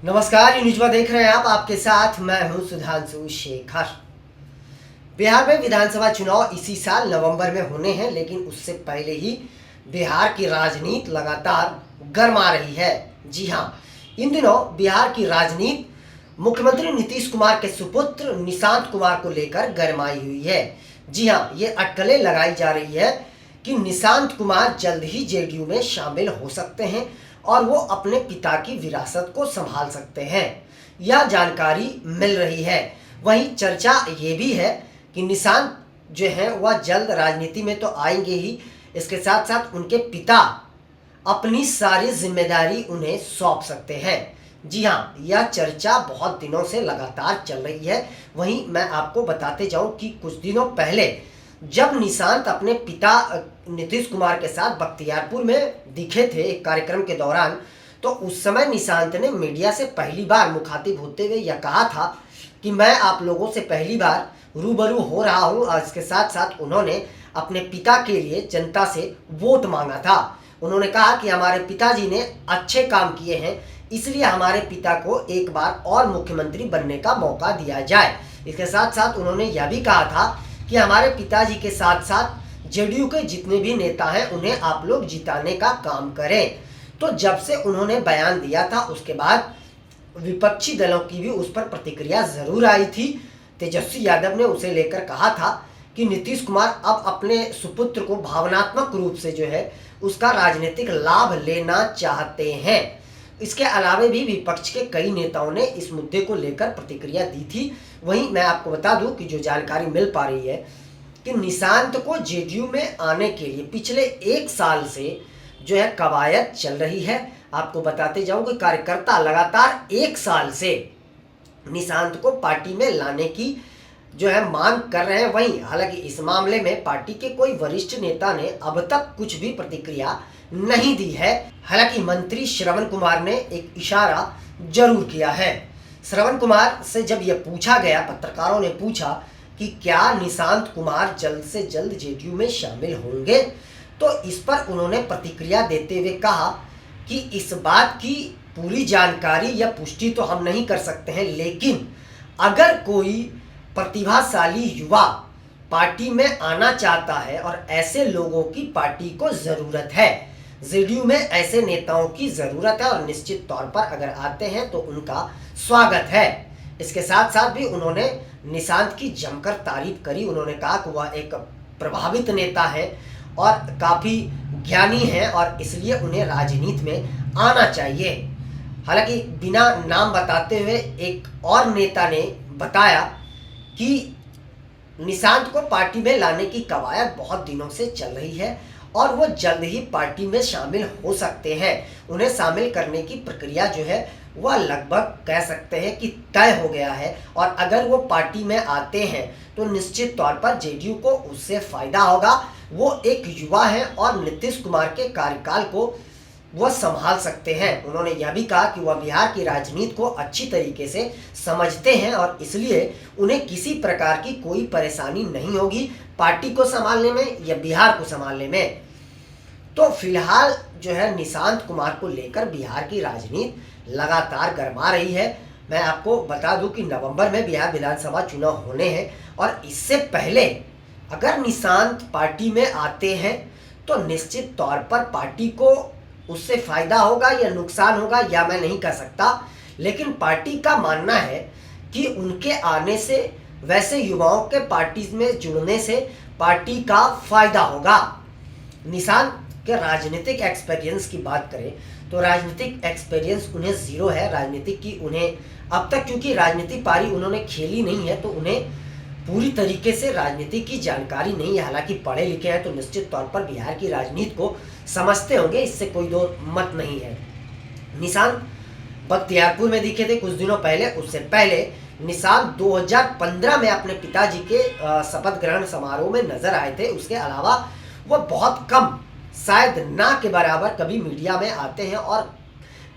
नमस्कार, न्यूज़ देख रहे हैं आप। आपके साथ मैं हूं सुधांशु शेखर। बिहार में विधानसभा चुनाव इसी साल नवंबर में होने हैं, लेकिन उससे पहले ही बिहार की राजनीति लगातार गर्मा रही है। जी हां, इन दिनों बिहार की राजनीति मुख्यमंत्री नीतीश कुमार के सुपुत्र निशांत कुमार को लेकर गरमाई हुई है। जी हां, ये अटकलें लगाई जा रही है कि निशांत कुमार जल्द ही जेडीयू में शामिल हो सकते हैं और वो अपने पिता की विरासत को संभाल सकते हैं। यह जानकारी मिल रही है। वहीं चर्चा ये भी है कि निशांत जो है वह जल्द राजनीति में तो आएंगे ही, इसके साथ साथ उनके पिता अपनी सारी जिम्मेदारी उन्हें सौंप सकते हैं। जी हाँ, यह चर्चा बहुत दिनों से लगातार चल रही है। वहीं मैं आपको बताते जाऊं कि कुछ दिनों पहले जब निशांत अपने पिता नीतीश कुमार के साथ बख्तियारपुर में दिखे थे एक कार्यक्रम के दौरान, तो उस समय निशांत ने मीडिया से पहली बार मुखातिब होते हुए यह कहा था कि मैं आप लोगों से पहली बार रूबरू हो रहा हूं, और इसके साथ साथ उन्होंने अपने पिता के लिए जनता से वोट मांगा था। उन्होंने कहा कि हमारे पिताजी ने अच्छे काम किए हैं, इसलिए हमारे पिता को एक बार और मुख्यमंत्री बनने का मौका दिया जाए। इसके साथ साथ उन्होंने यह भी कहा था कि हमारे पिताजी के साथ साथ जेडीयू के जितने भी नेता हैं उन्हें आप लोग जिताने का काम करें। तो जब से उन्होंने बयान दिया था उसके बाद विपक्षी दलों की भी उस पर प्रतिक्रिया जरूर आई थी। तेजस्वी यादव ने उसे लेकर कहा था कि नीतीश कुमार अब अपने सुपुत्र को भावनात्मक रूप से जो है उसका राजनीतिक लाभ लेना चाहते हैं। इसके अलावा भी विपक्ष के कई नेताओं ने इस मुद्दे को लेकर प्रतिक्रिया दी थी। वहीं मैं आपको बता दूं कि जो जानकारी मिल पा रही है कि निशांत को जेडीयू में आने के लिए पिछले एक साल से जो है कवायद चल रही है। आपको बताते जाऊं कि कार्यकर्ता लगातार एक साल से निशांत को पार्टी में लाने की जो है मांग कर रहे हैं। वहीं हालांकि इस मामले में पार्टी के कोई वरिष्ठ नेता ने अब तक कुछ भी प्रतिक्रिया नहीं दी है। हालांकि मंत्री श्रवण कुमार ने एक इशारा जरूर किया है। श्रवण कुमार से जब यह पूछा गया, पत्रकारों ने पूछा कि क्या निशांत कुमार जल्द से जल्द जेडीयू में शामिल होंगे, तो इस पर उन्होंने प्रतिक्रिया देते हुए कहा कि इस बात की पूरी जानकारी या पुष्टि तो हम नहीं कर सकते हैं, लेकिन अगर कोई प्रतिभाशाली युवा पार्टी में आना चाहता है और ऐसे लोगों की पार्टी को जरूरत है, जेडीयू में ऐसे नेताओं की जरूरत है और निश्चित तौर पर अगर आते हैं तो उनका स्वागत है। इसके साथ साथ भी उन्होंने निशांत की जमकर तारीफ करी। उन्होंने कहा कि वह एक प्रभावित नेता है और काफ़ी ज्ञानी है और इसलिए उन्हें राजनीति में आना चाहिए। हालांकि बिना नाम बताते हुए एक और नेता ने बताया कि निशांत को पार्टी में लाने की कवायद बहुत दिनों से चल रही है और वो जल्द ही पार्टी में शामिल हो सकते हैं। उन्हें शामिल करने की प्रक्रिया जो है वह लगभग कह सकते हैं कि तय हो गया है, और अगर वो पार्टी में आते हैं तो निश्चित तौर पर जेडीयू को उससे फायदा होगा। वो एक युवा है और नीतीश कुमार के कार्यकाल को वह संभाल सकते हैं। उन्होंने यह भी कहा कि वह बिहार की राजनीति को अच्छी तरीके से समझते हैं और इसलिए उन्हें किसी प्रकार की कोई परेशानी नहीं होगी पार्टी को संभालने में या बिहार को संभालने में। तो फिलहाल जो है निशांत कुमार को लेकर बिहार की राजनीति लगातार गरमा रही है। मैं आपको बता दूं कि नवंबर में बिहार विधानसभा चुनाव होने हैं और इससे पहले अगर निशांत पार्टी में आते हैं तो निश्चित तौर पर पार्टी को उससे फायदा होगा या नुकसान होगा या मैं नहीं कह सकता, लेकिन पार्टी का मानना है कि उनके आने से वैसे युवाओं के पार्टी में जुड़ने से पार्टी का फायदा होगा। निशांत के राजनीतिक एक्सपीरियंस की बात करें तो राजनीतिक एक्सपीरियंस उन्हें जीरो है। राजनीतिक की उन्हें अब तक क्योंकि राजनीति पारी उन्होंने खेली नहीं है तो उन्हें पूरी तरीके से राजनीति की जानकारी नहीं है। हालांकि पढ़े लिखे हैं तो निश्चित तौर पर बिहार की राजनीति को समझते होंगे, इससे कोई दो मत नहीं है। निशांत बख्तियारपुर में दिखे थे कुछ दिनों पहले। उससे पहले निशांत 2015 में अपने पिताजी के शपथ ग्रहण समारोह में नजर आए थे। उसके अलावा वह बहुत कम, शायद ना के बराबर कभी मीडिया में आते हैं और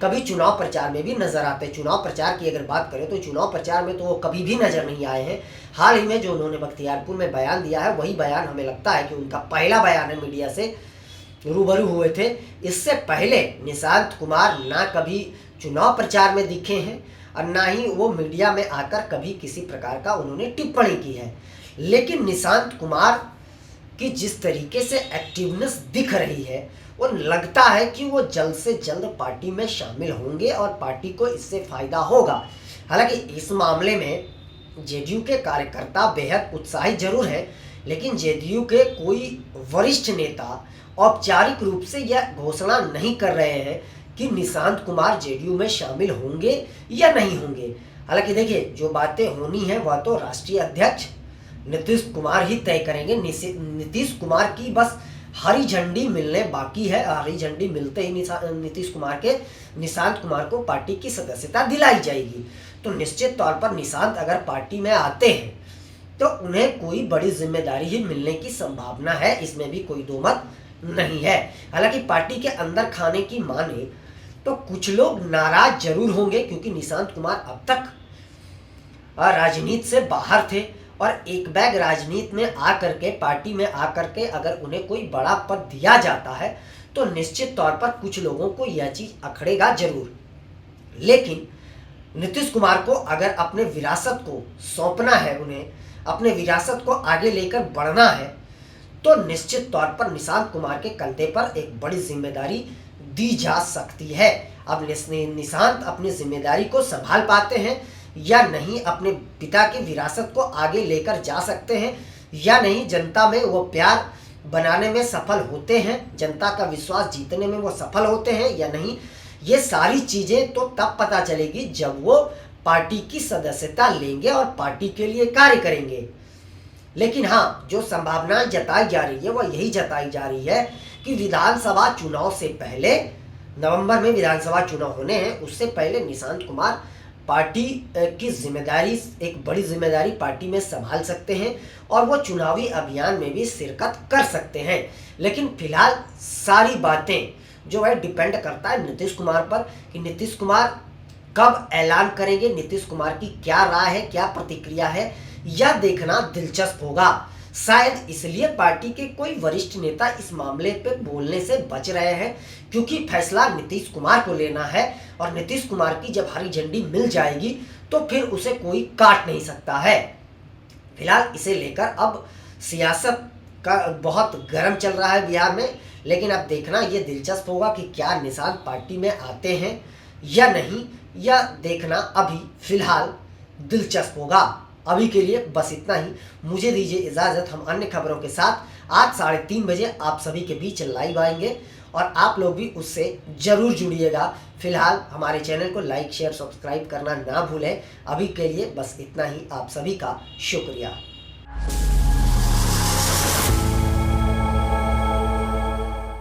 कभी चुनाव प्रचार में भी नजर आते हैं। चुनाव प्रचार की अगर बात करें तो चुनाव प्रचार में तो वो कभी भी नजर नहीं आए हैं। हाल ही में जो उन्होंने बख्तियारपुर में बयान दिया है वही बयान हमें लगता है कि उनका पहला बयान है मीडिया से रूबरू हुए थे। इससे पहले निशांत कुमार ना कभी चुनाव प्रचार में दिखे हैं और ना ही वो मीडिया में आकर कभी किसी प्रकार का उन्होंने टिप्पणी की है। लेकिन निशांत कुमार की जिस तरीके से एक्टिवनेस दिख रही है, वो लगता है कि वो जल्द से जल्द पार्टी में शामिल होंगे और पार्टी को इससे फायदा होगा। हालांकि इस मामले में जेडीयू के कार्यकर्ता बेहद उत्साहित जरूर हैं, लेकिन जेडीयू के कोई वरिष्ठ नेता औपचारिक रूप से यह घोषणा नहीं कर रहे हैं कि निशांत कुमार जेडीयू में शामिल होंगे या नहीं होंगे। हालांकि देखिए, जो बातें होनी है वह तो राष्ट्रीय अध्यक्ष नीतीश कुमार ही तय करेंगे। नीतीश कुमार की बस हरी झंडी मिलने बाकी है। हरी झंडी मिलते ही नीतीश कुमार के निशांत कुमार को पार्टी की सदस्यता दिलाई जाएगी। तो निश्चित तौर पर निशांत अगर पार्टी में आते हैं तो उन्हें कोई बड़ी जिम्मेदारी ही मिलने की संभावना है, इसमें भी कोई दो मत नहीं है। हालांकि पार्टी के अंदर खाने की माने तो कुछ लोग नाराज जरूर होंगे, क्योंकि निशांत कुमार अब तक राजनीति से बाहर थे और एक बैग राजनीति में आकर के, पार्टी में आकर के अगर उन्हें कोई बड़ा पद दिया जाता है तो निश्चित तौर पर कुछ लोगों को यह चीज अखड़ेगा जरूर। लेकिन नीतीश कुमार को अगर अपने विरासत को सौंपना है, उन्हें अपने विरासत को आगे लेकर बढ़ना है, तो निश्चित तौर पर निशांत कुमार के कंधे पर एक बड़ी जिम्मेदारी दी जा सकती है। अब निशांत अपनी जिम्मेदारी को संभाल पाते हैं या नहीं, अपने पिता की विरासत को आगे लेकर जा सकते हैं या नहीं, जनता में वो प्यार बनाने में सफल होते हैं, जनता का विश्वास जीतने में वो सफल होते हैं या नहीं, ये सारी चीजें तो तब पता चलेगी जब वो पार्टी की सदस्यता लेंगे और पार्टी के लिए कार्य करेंगे। लेकिन हाँ, जो संभावनाएं जताई जा रही है वह यही जताई जा रही है कि विधानसभा चुनाव से पहले, नवंबर में विधानसभा चुनाव होने हैं, उससे पहले निशांत कुमार पार्टी की जिम्मेदारी, एक बड़ी जिम्मेदारी पार्टी में संभाल सकते हैं और वो चुनावी अभियान में भी शिरकत कर सकते हैं। लेकिन फिलहाल सारी बातें जो है डिपेंड करता है नीतीश कुमार पर कि नीतीश कुमार कब ऐलान करेंगे, नीतीश कुमार की क्या राय है, क्या प्रतिक्रिया है, यह देखना दिलचस्प होगा। शायद इसलिए पार्टी के कोई वरिष्ठ नेता इस मामले पे बोलने से बच रहे हैं, क्योंकि फैसला नीतीश कुमार को लेना है और नीतीश कुमार की जब हरी झंडी मिल जाएगी तो फिर उसे कोई काट नहीं सकता है। फिलहाल इसे लेकर अब सियासत का बहुत गर्म चल रहा है बिहार में, लेकिन अब देखना ये दिलचस्प होगा कि क्या निशांत पार्टी में आते हैं या नहीं, यह देखना अभी फिलहाल दिलचस्प होगा। अभी के लिए बस इतना ही, मुझे दीजिए इजाज़त। हम अन्य खबरों के साथ आज 3:30 बजे आप सभी के बीच लाइव आएंगे और आप लोग भी उससे जरूर जुड़िएगा। फिलहाल हमारे चैनल को लाइक, शेयर, सब्सक्राइब करना ना भूलें। अभी के लिए बस इतना ही, आप सभी का शुक्रिया।